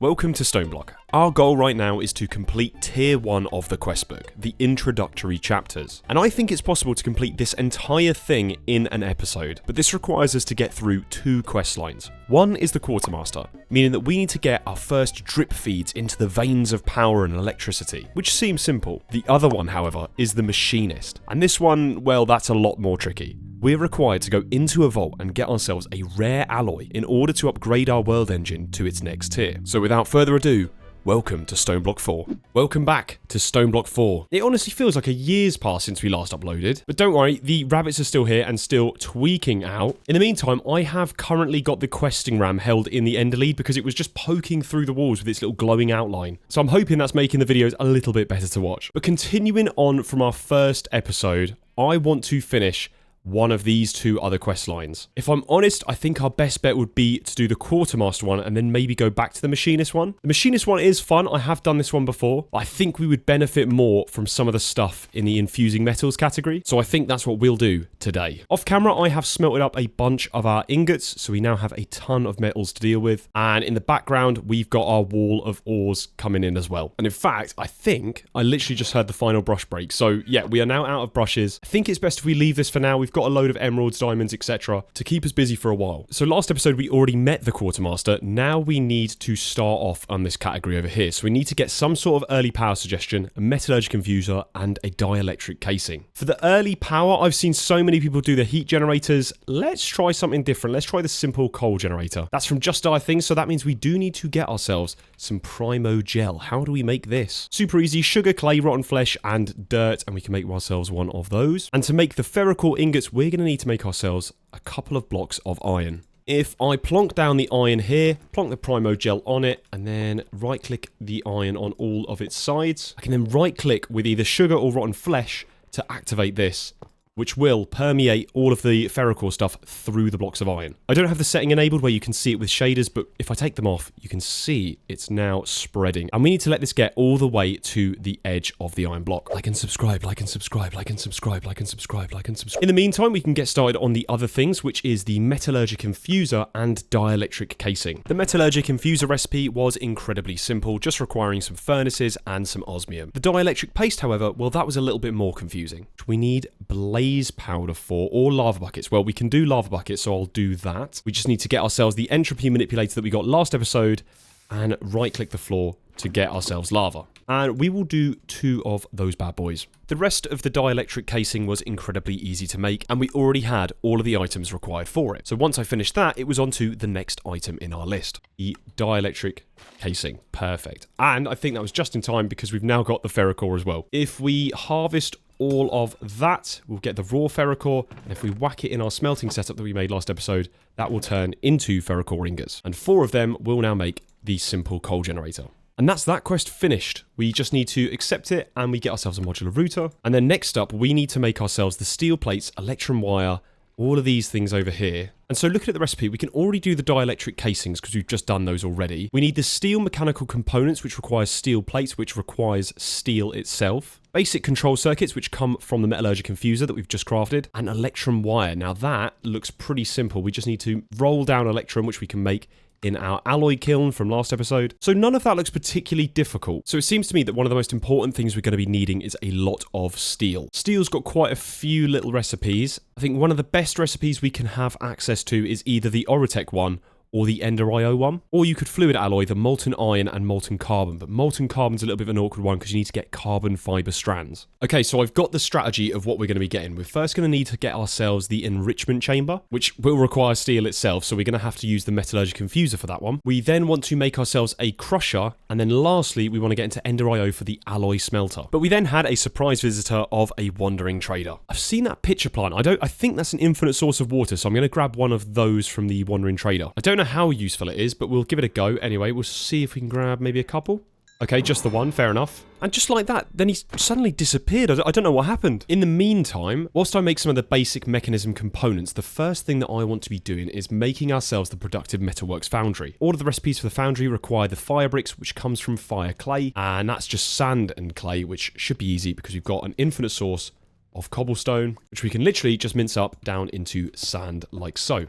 Welcome to StoneBlock. Our goal right now is to complete Tier 1 of the quest book, the introductory chapters. And I think it's possible to complete this entire thing in an episode, but this requires us to get through two quest lines. One is the quartermaster, meaning that we need to get our first drip feeds into the veins of power and electricity, which seems simple. The other one, however, is the machinist. And this one, well, that's a lot more tricky. We're required to go into a vault and get ourselves a rare alloy in order to upgrade our world engine to its next tier. So without further ado, welcome to StoneBlock 4. Welcome back to StoneBlock 4. It honestly feels like a year's passed since we last uploaded, but don't worry, the rabbits are still here and still tweaking out. In the meantime, I have currently got the questing ram held in the ender lead because it was just poking through the walls with its little glowing outline. So I'm hoping that's making the videos a little bit better to watch. But continuing on from our first episode, I want to finish one of these two other quest lines. If I'm honest, I think our best bet would be to do the quartermaster one and then maybe go back to the machinist one. The machinist one is fun. I have done this one before, but I think we would benefit more from some of the stuff in the infusing metals category. So I think that's what we'll do today. Off camera, I have smelted up a bunch of our ingots, so we now have a ton of metals to deal with. And in the background, we've got our wall of ores coming in as well. And in fact, I think I literally just heard the final brush break. So yeah, we are now out of brushes. I think it's best if we leave this for now. We've got a load of emeralds, diamonds, etc. to keep us busy for a while. So last episode we already met the quartermaster. Now we need to start off on this category over here. So we need to get some sort of early power suggestion, a metallurgic infuser, and a dielectric casing. For the early power, I've seen so many people do the heat generators. Let's try something different. Let's try the simple coal generator. That's from Just Die Things, so that means we do need to get ourselves some primo gel. How do we make this? Super easy. Sugar, clay, rotten flesh, and dirt, and we can make ourselves one of those. And to make the ferrocore ingots, we're going to need to make ourselves a couple of blocks of iron. If I plonk down the iron here, plonk the primo gel on it, and then right click the iron on all of its sides, I can then right click with either sugar or rotten flesh to activate this, which will permeate all of the ferrocore stuff through the blocks of iron. I don't have the setting enabled where you can see it with shaders, but if I take them off, you can see it's now spreading. And we need to let this get all the way to the edge of the iron block. Like and subscribe, like and subscribe, like and subscribe, like and subscribe, like and subscribe. In the meantime, we can get started on the other things, which is the metallurgic infuser and dielectric casing. The metallurgic infuser recipe was incredibly simple, just requiring some furnaces and some osmium. The dielectric paste, however, well, that was a little bit more confusing. We need blaze powder for, or lava buckets. Well, we can do lava buckets, so I'll do that. We just need to get ourselves the entropy manipulator that we got last episode and right click the floor to get ourselves lava. And we will do two of those bad boys. The rest of the dielectric casing was incredibly easy to make, and we already had all of the items required for it. So once I finished that, it was on to the next item in our list, the dielectric casing. Perfect. And I think that was just in time because we've now got the ferrocore as well. If we harvest all of that, we'll get the raw ferrocore, and if we whack it in our smelting setup that we made last episode, that will turn into ferrocore ingots. And 4 of them will now make the simple coal generator. And that's that quest finished. We just need to accept it, and we get ourselves a modular router. And then next up, we need to make ourselves the steel plates, electrum wire, all of these things over here. And so looking at the recipe, we can already do the dielectric casings because we've just done those already. We need the steel mechanical components, which requires steel plates, which requires steel itself. Basic control circuits, which come from the metallurgic infuser that we've just crafted. And electrum wire. Now that looks pretty simple. We just need to roll down electrum, which we can make in our alloy kiln from last episode. So none of that looks particularly difficult. So it seems to me that one of the most important things we're going to be needing is a lot of steel. Steel's got quite a few little recipes. I think one of the best recipes we can have access to is either the Orotech one or the Ender IO one. Or you could fluid alloy the molten iron and molten carbon, but molten carbon's a little bit of an awkward one because you need to get carbon fiber strands. Okay, so I've got the strategy of what we're going to be getting. We're first going to need to get ourselves the enrichment chamber, which will require steel itself, so we're going to have to use the metallurgic infuser for that one. We then want to make ourselves a crusher, and then lastly, we want to get into Ender IO for the alloy smelter. But we then had a surprise visitor of a wandering trader. I've seen that pitcher plant. I think that's an infinite source of water, so I'm going to grab one of those from the wandering trader. I don't know how useful it is, but we'll give it a go anyway. We'll see if we can grab maybe a couple. Okay, just the one, fair enough. And just like that, then he suddenly disappeared. I don't know what happened. In the meantime, whilst I make some of the basic mechanism components, the first thing that I want to be doing is making ourselves the productive metalworks foundry. All of the recipes for the foundry require the fire bricks, which comes from fire clay, and that's just sand and clay, which should be easy because we've got an infinite source of cobblestone, which we can literally just mince up down into sand like so.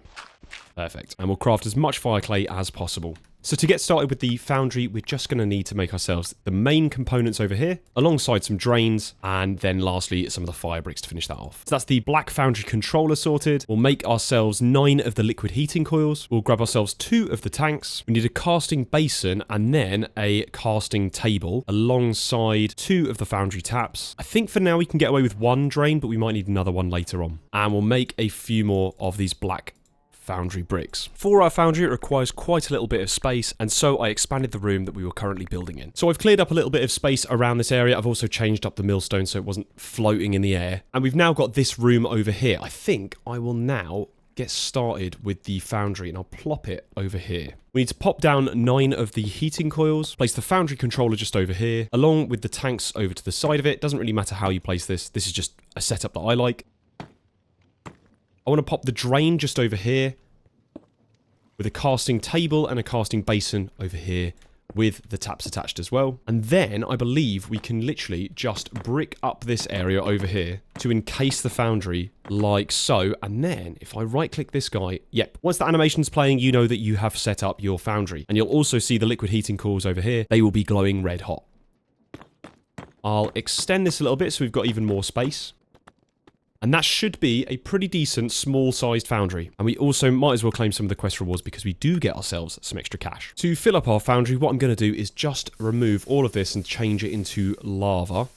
Perfect. And we'll craft as much fire clay as possible. So to get started with the foundry, we're just going to need to make ourselves the main components over here, alongside some drains, and then lastly some of the fire bricks to finish that off. So that's the black foundry controller sorted. We'll make ourselves 9 of the liquid heating coils. We'll grab ourselves 2 of the tanks. We need a casting basin and then a casting table alongside 2 of the foundry taps. I think for now we can get away with 1 drain, but we might need another one later on. And we'll make a few more of these black foundry bricks. For our foundry, it requires quite a little bit of space, and so I expanded the room that we were currently building in. So I've cleared up a little bit of space around this area. I've also changed up the millstone so it wasn't floating in the air. And we've now got this room over here. I think I will now get started with the foundry, and I'll plop it over here. We need to pop down 9 of the heating coils, place the foundry controller just over here, along with the tanks over to the side of it. Doesn't really matter how you place this. This is just a setup that I like. I want to pop the drain just over here with a casting table and a casting basin over here with the taps attached as well. And then I believe we can literally just brick up this area over here to encase the foundry like so. And then if I right click this guy, yep, once the animation's playing, you know that you have set up your foundry. And you'll also see the liquid heating coils over here. They will be glowing red hot. I'll extend this a little bit so we've got even more space. And that should be a pretty decent small-sized foundry. And we also might as well claim some of the quest rewards because we do get ourselves some extra cash. To fill up our foundry, what I'm going to do is just remove all of this and change it into lava.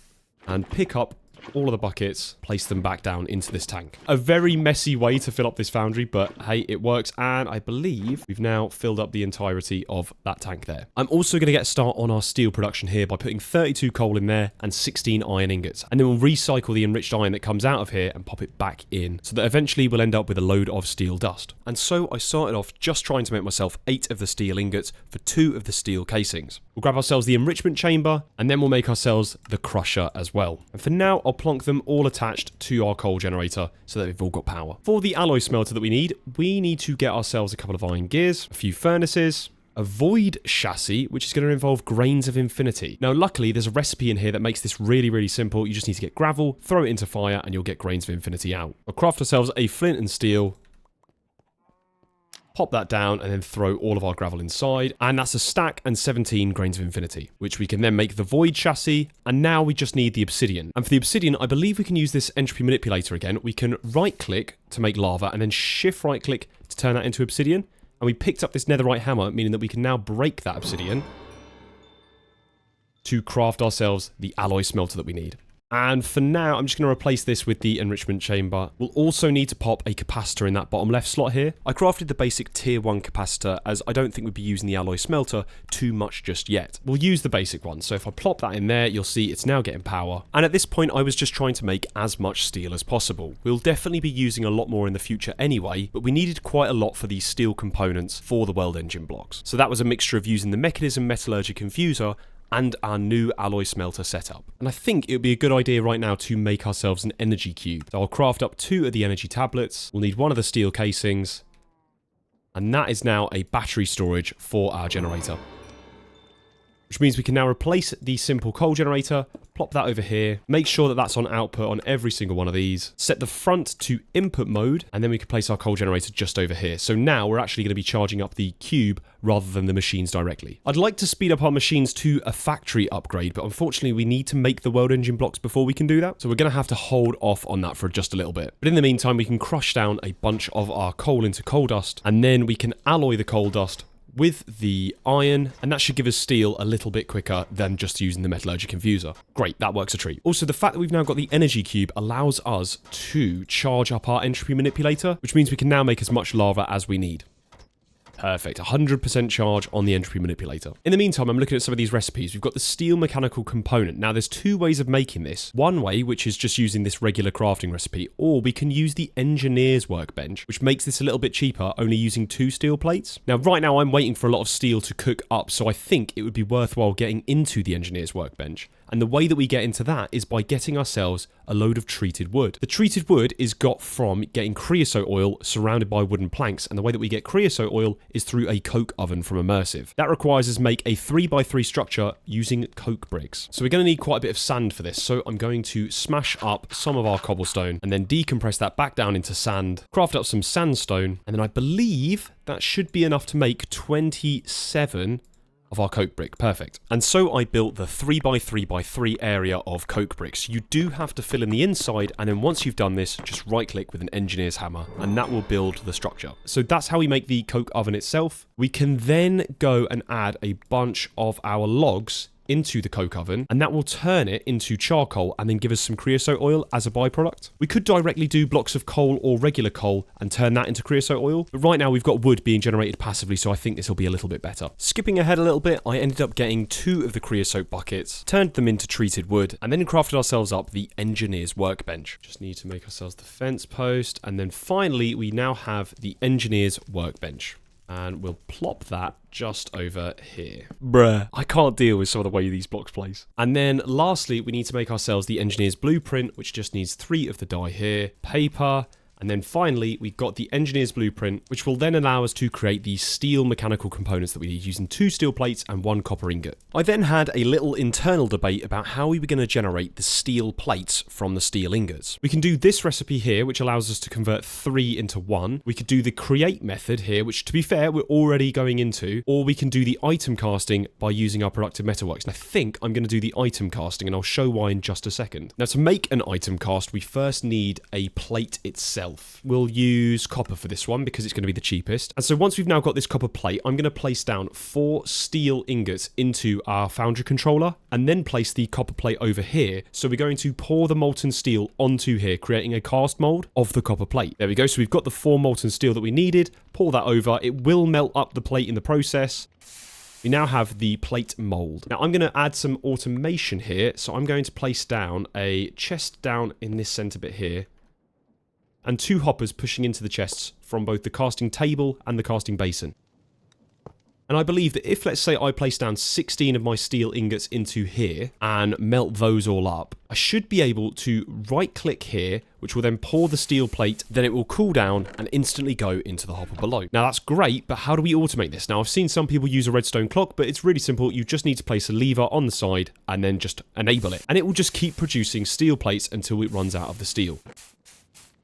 And pick up all of the buckets, place them back down into this tank. A very messy way to fill up this foundry, but hey, it works. And I believe we've now filled up the entirety of that tank there. I'm also going to get a start on our steel production here by putting 32 coal in there and 16 iron ingots. And then we'll recycle the enriched iron that comes out of here and pop it back in so that eventually we'll end up with a load of steel dust. And so I started off just trying to make myself 8 of the steel ingots for 2 of the steel casings. We'll grab ourselves the enrichment chamber and then we'll make ourselves the crusher as well. And for now, I'll plonk them all attached to our coal generator so that they've all got power. For the alloy smelter that we need to get ourselves a couple of iron gears, a few furnaces, a void chassis, which is going to involve grains of infinity. Now, luckily, there's a recipe in here that makes this really, really simple. You just need to get gravel, throw it into fire, and you'll get grains of infinity out. We'll craft ourselves a flint and steel, pop that down, and then throw all of our gravel inside. And that's a stack and 17 grains of infinity, which we can then make the void chassis. And now we just need the obsidian. And for the obsidian, I believe we can use this entropy manipulator again. We can right-click to make lava, and then shift right-click to turn that into obsidian. And we picked up this netherite hammer, meaning that we can now break that obsidian to craft ourselves the alloy smelter that we need. And for now, I'm just going to replace this with the enrichment chamber. We'll also need to pop a capacitor in that bottom left slot here. I crafted the basic tier 1 capacitor as I don't think we'd be using the alloy smelter too much just yet. We'll use the basic one. So if I plop that in there, you'll see it's now getting power. And at this point, I was just trying to make as much steel as possible. We'll definitely be using a lot more in the future anyway, but we needed quite a lot for these steel components for the world engine blocks. So that was a mixture of using the mechanism metallurgy confuser and our new alloy smelter setup. And I think it would be a good idea right now to make ourselves an energy cube. So I'll craft up 2 of the energy tablets. We'll need 1 of the steel casings. And that is now a battery storage for our generator. Which means we can now replace the simple coal generator, plop that over here, make sure that that's on output on every single one of these, set the front to input mode, and then we can place our coal generator just over here. So now we're actually going to be charging up the cube rather than the machines directly. I'd like to speed up our machines to a factory upgrade, but unfortunately we need to make the world engine blocks before we can do that. So we're going to have to hold off on that for just a little bit. But in the meantime, we can crush down a bunch of our coal into coal dust, and then we can alloy the coal dust with the iron, and that should give us steel a little bit quicker than just using the metallurgy confuser. Great, that works a treat. Also, the fact that we've now got the energy cube allows us to charge up our entropy manipulator, which means we can now make as much lava as we need. Perfect, 100% charge on the entropy manipulator. In the meantime, I'm looking at some of these recipes. We've got the steel mechanical component. Now, there's 2 ways of making this. One way, which is just using this regular crafting recipe, or we can use the engineer's workbench, which makes this a little bit cheaper, only using 2 steel plates. Now, right now, I'm waiting for a lot of steel to cook up, so I think it would be worthwhile getting into the engineer's workbench And the way that we get into that is by getting ourselves a load of treated wood. The treated wood is got from getting creosote oil surrounded by wooden planks, and the way that we get creosote oil is through a coke oven from Immersive. That requires us make a 3x3 structure using coke bricks. So we're going to need quite a bit of sand for this, so I'm going to smash up some of our cobblestone and then decompress that back down into sand, craft up some sandstone, and then I believe that should be enough to make 27 of our coke brick. Perfect. And so I built the 3x3x3 area of coke bricks. You do have to fill in the inside, and then once you've done this, just right click with an engineer's hammer and that will build the structure. So that's how we make the coke oven itself. We can then go and add a bunch of our logs into the coke oven, and that will turn it into charcoal and then give us some creosote oil as a byproduct. We could directly do blocks of coal or regular coal and turn that into creosote oil, but right now we've got wood being generated passively, so I think this will be a little bit better. Skipping ahead a little bit, I ended up getting 2 of the creosote buckets, turned them into treated wood, and then crafted ourselves up the engineer's workbench. Just need to make ourselves the fence post, and then finally we now have the engineer's workbench. And we'll plop that just over here. Bruh, I can't deal with some of the way these blocks place. And then lastly, we need to make ourselves the engineer's blueprint, which just needs 3 of the dye here, paper, and then finally, we've got the engineer's blueprint, which will then allow us to create the steel mechanical components that we need, using 2 steel plates and 1 copper ingot. I then had a little internal debate about how we were going to generate the steel plates from the steel ingots. We can do this recipe here, which allows us to convert 3 into 1. We could do the create method here, which to be fair, we're already going into, or we can do the item casting by using our productive metalworks. And I think I'm going to do the item casting, and I'll show why in just a second. Now, to make an item cast, we first need a plate itself. We'll use copper for this one because it's going to be the cheapest. And so once we've now got this copper plate, I'm going to place down 4 steel ingots into our foundry controller and then place the copper plate over here. So we're going to pour the molten steel onto here, creating a cast mold of the copper plate. There we go. So we've got the 4 molten steel that we needed. Pour that over. It will melt up the plate in the process. We now have the plate mold. Now I'm going to add some automation here. So I'm going to place down a chest down in this center bit here, and 2 hoppers pushing into the chests from both the casting table and the casting basin. And I believe that if, let's say, I place down 16 of my steel ingots into here and melt those all up, I should be able to right-click here, which will then pour the steel plate, then it will cool down and instantly go into the hopper below. Now that's great, but how do we automate this? Now I've seen some people use a redstone clock, but it's really simple. You just need to place a lever on the side and then just enable it. And it will just keep producing steel plates until it runs out of the steel.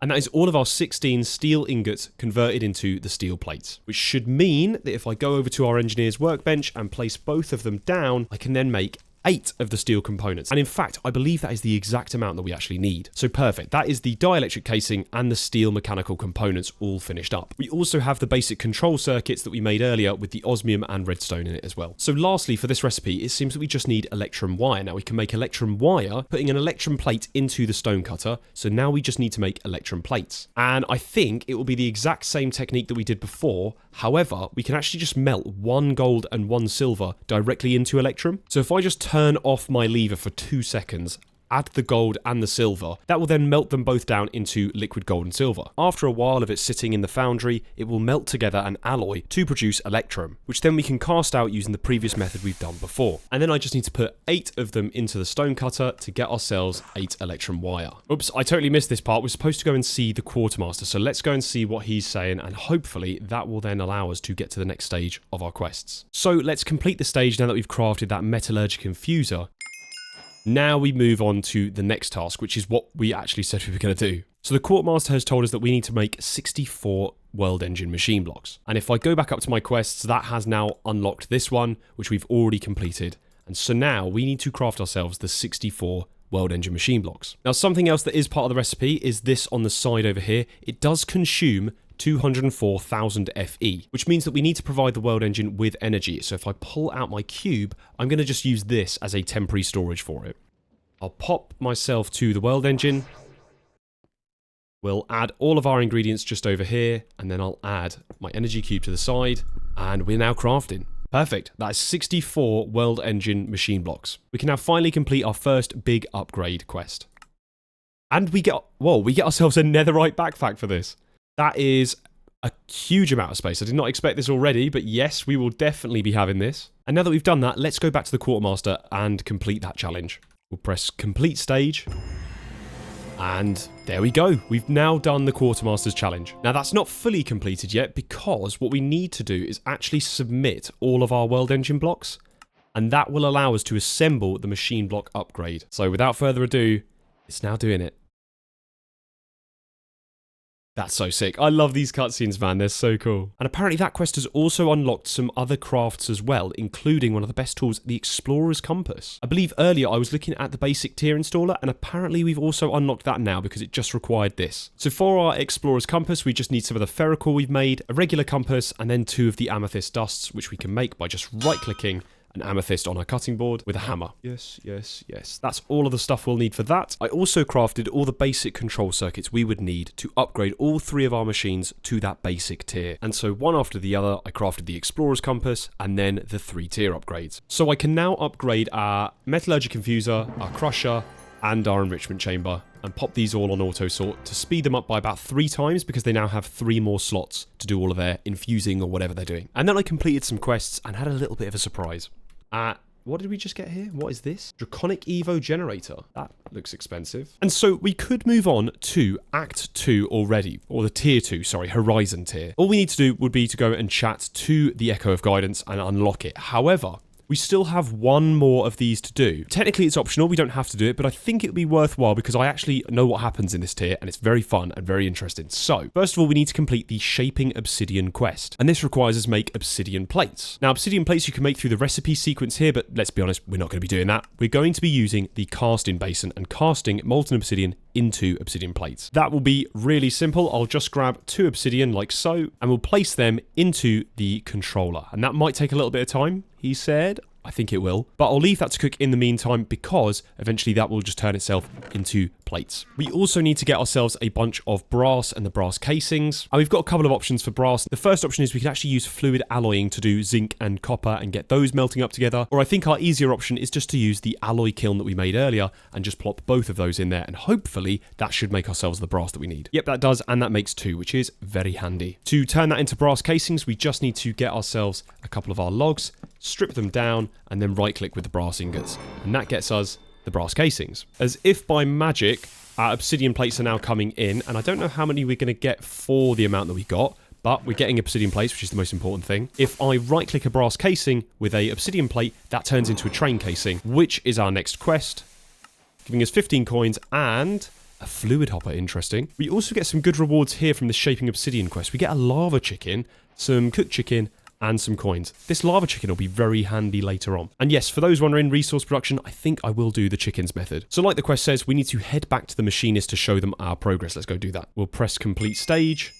And that is all of our 16 steel ingots converted into the steel plates, which should mean that if I go over to our engineer's workbench and place both of them down, I can then make 8 of the steel components. And in fact, I believe that is the exact amount that we actually need. So perfect. That is the dielectric casing and the steel mechanical components all finished up. We also have the basic control circuits that we made earlier with the osmium and redstone in it as well. So lastly, for this recipe, it seems that we just need electrum wire. Now we can make electrum wire, putting an electrum plate into the stone cutter. So now we just need to make electrum plates. And I think it will be the exact same technique that we did before. However, we can actually just melt 1 gold and 1 silver directly into electrum. So if I just turn off my lever for 2 seconds, add the gold and the silver, that will then melt them both down into liquid gold and silver. After a while of it sitting in the foundry, it will melt together and alloy to produce electrum, which then we can cast out using the previous method we've done before. And then I just need to put 8 of them into the stone cutter to get ourselves 8 electrum wire. Oops, I totally missed this part. We're supposed to go and see the quartermaster, so let's go and see what he's saying, and hopefully that will then allow us to get to the next stage of our quests. So let's complete the stage now that we've crafted that metallurgic infuser. Now we move on to the next task, which is what we actually said we were going to do. So the quartermaster has told us that we need to make 64 world engine machine blocks. And if I go back up to my quests, that has now unlocked this one, which we've already completed. And so now we need to craft ourselves the 64 world engine machine blocks. Now something else that is part of the recipe is this on the side over here. It does consume 204,000 FE, which means that we need to provide the world engine with energy. So if I pull out my cube, I'm going to just use this as a temporary storage for it. I'll pop myself to the world engine. We'll add all of our ingredients just over here, and then I'll add my energy cube to the side, and we're now crafting. Perfect. That is 64 world engine machine blocks. We can now finally complete our first big upgrade quest. And we get ourselves a netherite backpack for this. That is a huge amount of space. I did not expect this already, but yes, we will definitely be having this. And now that we've done that, let's go back to the quartermaster and complete that challenge. We'll press complete stage. And there we go. We've now done the Quartermaster's challenge. Now that's not fully completed yet because what we need to do is actually submit all of our world engine blocks. And that will allow us to assemble the machine block upgrade. So without further ado, it's now doing it. That's so sick. I love these cutscenes, man. They're so cool. And apparently that quest has also unlocked some other crafts as well, including one of the best tools, the Explorer's Compass. I believe earlier I was looking at the basic tier installer, and apparently we've also unlocked that now because it just required this. So for our Explorer's Compass, we just need some of the ferrocore we've made, a regular compass, and then 2 of the amethyst dusts, which we can make by just right-clicking an amethyst on our cutting board with a hammer. Yes, yes, yes. That's all of the stuff we'll need for that. I also crafted all the basic control circuits we would need to upgrade all 3 of our machines to that basic tier. And so one after the other, I crafted the Explorer's Compass and then the 3 tier upgrades. So I can now upgrade our metallurgic infuser, our crusher, and our enrichment chamber, and pop these all on auto sort to speed them up by about 3 times because they now have 3 more slots to do all of their infusing or whatever they're doing. And then I completed some quests and had a little bit of a surprise. What did we just get here? What is this? Draconic Evo generator. That looks expensive. And so we could move on to Act 2 already, or the Tier 2, sorry, Horizon tier. All we need to do would be to go and chat to the Echo of Guidance and unlock it. However, we still have 1 more of these to do. Technically, it's optional. We don't have to do it, but I think it would be worthwhile because I actually know what happens in this tier, and it's very fun and very interesting. So, first of all, we need to complete the Shaping Obsidian quest, and this requires us to make obsidian plates. Now, obsidian plates you can make through the recipe sequence here, but let's be honest, we're not going to be doing that. We're going to be using the casting basin and casting molten obsidian into obsidian plates. That will be really simple. I'll just grab 2 obsidian like so, and we'll place them into the controller. And that might take a little bit of time, he said. I think it will. But I'll leave that to cook in the meantime because eventually that will just turn itself into plates. We also need to get ourselves a bunch of brass and the brass casings. And we've got a couple of options for brass. The first option is we can actually use fluid alloying to do zinc and copper and get those melting up together. Or I think our easier option is just to use the alloy kiln that we made earlier and just plop both of those in there. And hopefully that should make ourselves the brass that we need. Yep, that does. And that makes 2, which is very handy. To turn that into brass casings, we just need to get ourselves a couple of our logs, strip them down, and then right click with the brass ingots. And that gets us the brass casings. As if by magic, our obsidian plates are now coming in, and I don't know how many we're going to get for the amount that we got, but we're getting obsidian plates, which is the most important thing. If I right click a brass casing with a obsidian plate, that turns into a train casing, which is our next quest, giving us 15 coins and a fluid hopper. Interesting. We also get some good rewards here from the Shaping Obsidian quest. We get a lava chicken, some cooked chicken, and some coins. This lava chicken will be very handy later on. And yes, for those wondering, resource production, I think I will do the chickens method. So like the quest says, we need to head back to the machinist to show them our progress. Let's go do that. We'll press complete stage.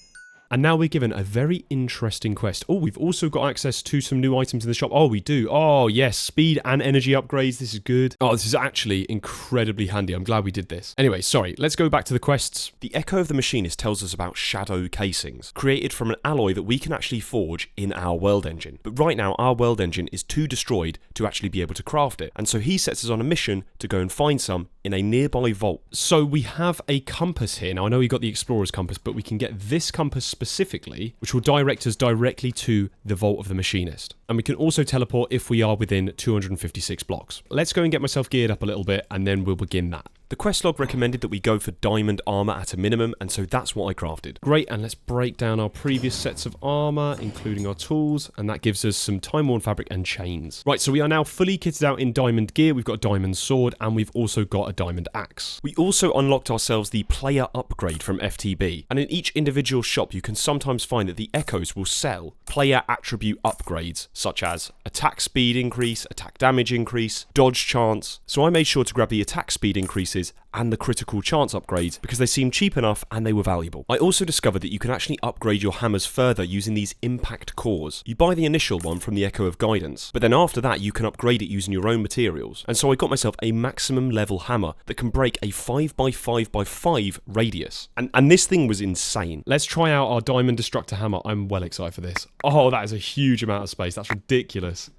And now we're given a very interesting quest. Oh, we've also got access to some new items in the shop. Oh, we do. Oh, yes. Speed and energy upgrades. This is good. Oh, this is actually incredibly handy. I'm glad we did this. Anyway, sorry. Let's go back to the quests. The Echo of the Machinist tells us about shadow casings, created from an alloy that we can actually forge in our world engine. But right now, our world engine is too destroyed to actually be able to craft it. And so he sets us on a mission to go and find some in a nearby vault. So we have a compass here. Now, I know we got the Explorer's Compass, but we can get this compass specifically, which will direct us directly to the Vault of the Machinist. And we can also teleport if we are within 256 blocks. Let's go and get myself geared up a little bit, and then we'll begin that. The quest log recommended that we go for diamond armor at a minimum, and so that's what I crafted. Great, and let's break down our previous sets of armor, including our tools, and that gives us some time-worn fabric and chains. Right, so we are now fully kitted out in diamond gear. We've got a diamond sword, and we've also got a diamond axe. We also unlocked ourselves the player upgrade from FTB, and in each individual shop you can sometimes find that the Echoes will sell player attribute upgrades, such as attack speed increase, attack damage increase, dodge chance. So I made sure to grab the attack speed increases and the critical chance upgrades because they seemed cheap enough and they were valuable. I also discovered that you can actually upgrade your hammers further using these impact cores. You buy the initial one from the Echo of Guidance, but then after that you can upgrade it using your own materials. And so I got myself a maximum level hammer that can break a 5x5x5 radius. And this thing was insane. Let's try out our diamond destructor hammer. I'm well excited for this. Oh, that is a huge amount of space. That's ridiculous.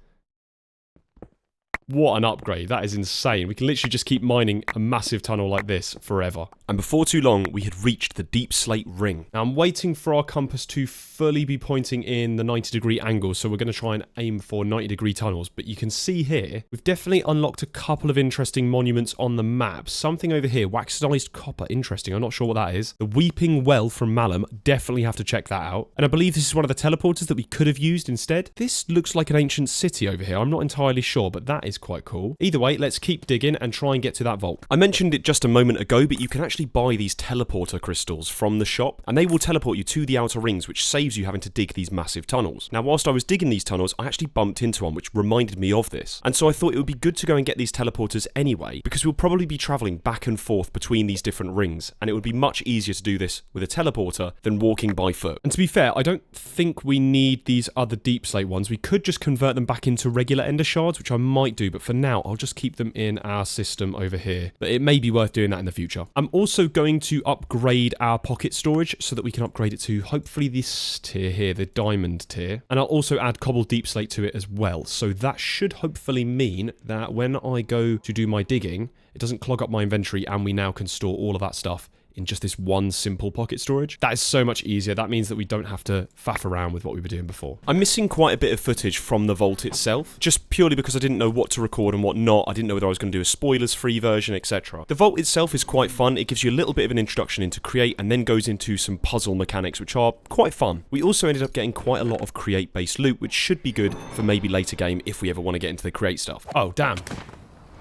What an upgrade. That is insane. We can literally just keep mining a massive tunnel like this forever. And before too long, we had reached the deep slate ring. Now, I'm waiting for our compass to fully be pointing in the 90-degree angle, so we're going to try and aim for 90-degree tunnels. But you can see here, we've definitely unlocked a couple of interesting monuments on the map. Something over here, waxenized copper. Interesting. I'm not sure what that is. The Weeping Well from Malum. Definitely have to check that out. And I believe this is one of the teleporters that we could have used instead. This looks like an ancient city over here. I'm not entirely sure, but that is quite cool. Either way, let's keep digging and try and get to that vault. I mentioned it just a moment ago, but you can actually buy these teleporter crystals from the shop, and they will teleport you to the outer rings, which saves you having to dig these massive tunnels. Now, whilst I was digging these tunnels, I actually bumped into one, which reminded me of this. And so I thought it would be good to go and get these teleporters anyway, because we'll probably be traveling back and forth between these different rings, and it would be much easier to do this with a teleporter than walking by foot. And to be fair, I don't think we need these other deep slate ones. We could just convert them back into regular ender shards, which I might do, but for now, I'll just keep them in our system over here. But it may be worth doing that in the future. I'm also going to upgrade our pocket storage so that we can upgrade it to hopefully this tier here, the diamond tier. And I'll also add cobble deep slate to it as well. So that should hopefully mean that when I go to do my digging, it doesn't clog up my inventory and we now can store all of that stuff in just this one simple pocket storage. That is so much easier. That means that we don't have to faff around with what we were doing before. I'm missing quite a bit of footage from the vault itself, just purely because I didn't know what to record and what not. I didn't know whether I was going to do a spoilers-free version, etc. The vault itself is quite fun. It gives you a little bit of an introduction into Create and then goes into some puzzle mechanics, which are quite fun. We also ended up getting quite a lot of Create-based loot, which should be good for maybe later game if we ever want to get into the Create stuff. Oh, damn.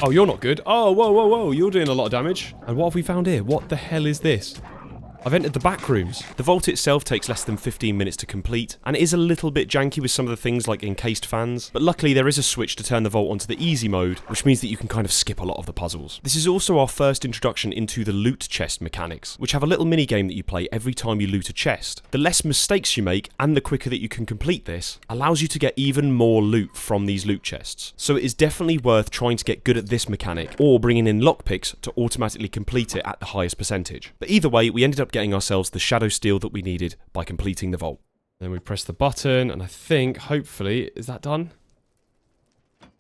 Oh, you're not good. Oh, whoa, whoa, whoa. You're doing a lot of damage. And what have we found here? What the hell is this? I've entered the back rooms. The vault itself takes less than 15 minutes to complete, and it is a little bit janky with some of the things like encased fans, but luckily there is a switch to turn the vault onto the easy mode, which means that you can kind of skip a lot of the puzzles. This is also our first introduction into the loot chest mechanics, which have a little mini game that you play every time you loot a chest. The less mistakes you make, and the quicker that you can complete this, allows you to get even more loot from these loot chests. So it is definitely worth trying to get good at this mechanic, or bringing in lockpicks to automatically complete it at the highest percentage. But either way, we ended up getting ourselves the shadow steel that we needed by completing the vault. Then we press the button, and I think, hopefully, is that done?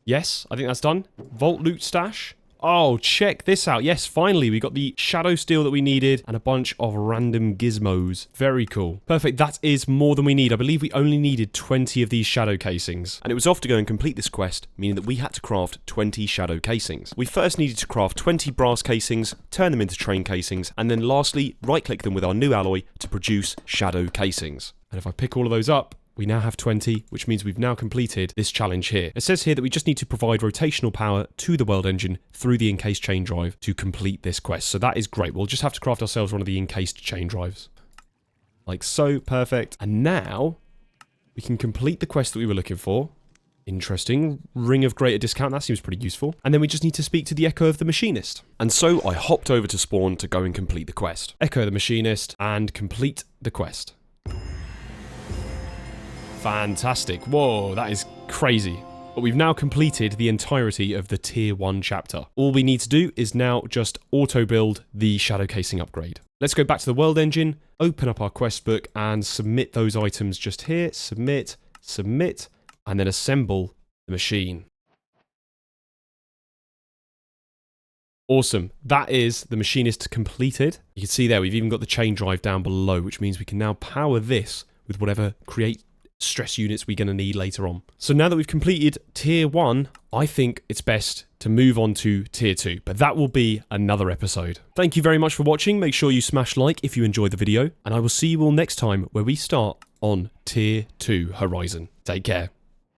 Yes, I think that's done. Vault loot stash. Oh, check this out. Yes, finally, we got the shadow steel that we needed and a bunch of random gizmos. Very cool. Perfect. That is more than we need. I believe we only needed 20 of these shadow casings. And it was off to go and complete this quest, meaning that we had to craft 20 shadow casings. We first needed to craft 20 brass casings, turn them into train casings, and then lastly, right-click them with our new alloy to produce shadow casings. And if I pick all of those up, we now have 20, which means we've now completed this challenge here. It says here that we just need to provide rotational power to the world engine through the encased chain drive to complete this quest. So that is great. We'll just have to craft ourselves one of the encased chain drives. Like so, perfect. And now we can complete the quest that we were looking for. Interesting. Ring of greater discount. That seems pretty useful. And then we just need to speak to the Echo of the Machinist. And so I hopped over to spawn to go and complete the quest. Echo of the Machinist and complete the quest. Fantastic. Whoa, that is crazy. But we've now completed the entirety of the Tier 1 chapter. All we need to do is now just auto-build the shadow casing upgrade. Let's go back to the world engine, open up our quest book, and submit those items just here. Submit, submit, and then assemble the machine. Awesome. That is the Machinist completed. You can see there, we've even got the chain drive down below, which means we can now power this with whatever Create stress units we're going to need later on. So now that we've completed Tier 1, I think it's best to move on to Tier 2, but that will be another episode. Thank you very much for watching. Make sure you smash like if you enjoyed the video, and I will see you all next time where we start on Tier 2 Horizon. Take care.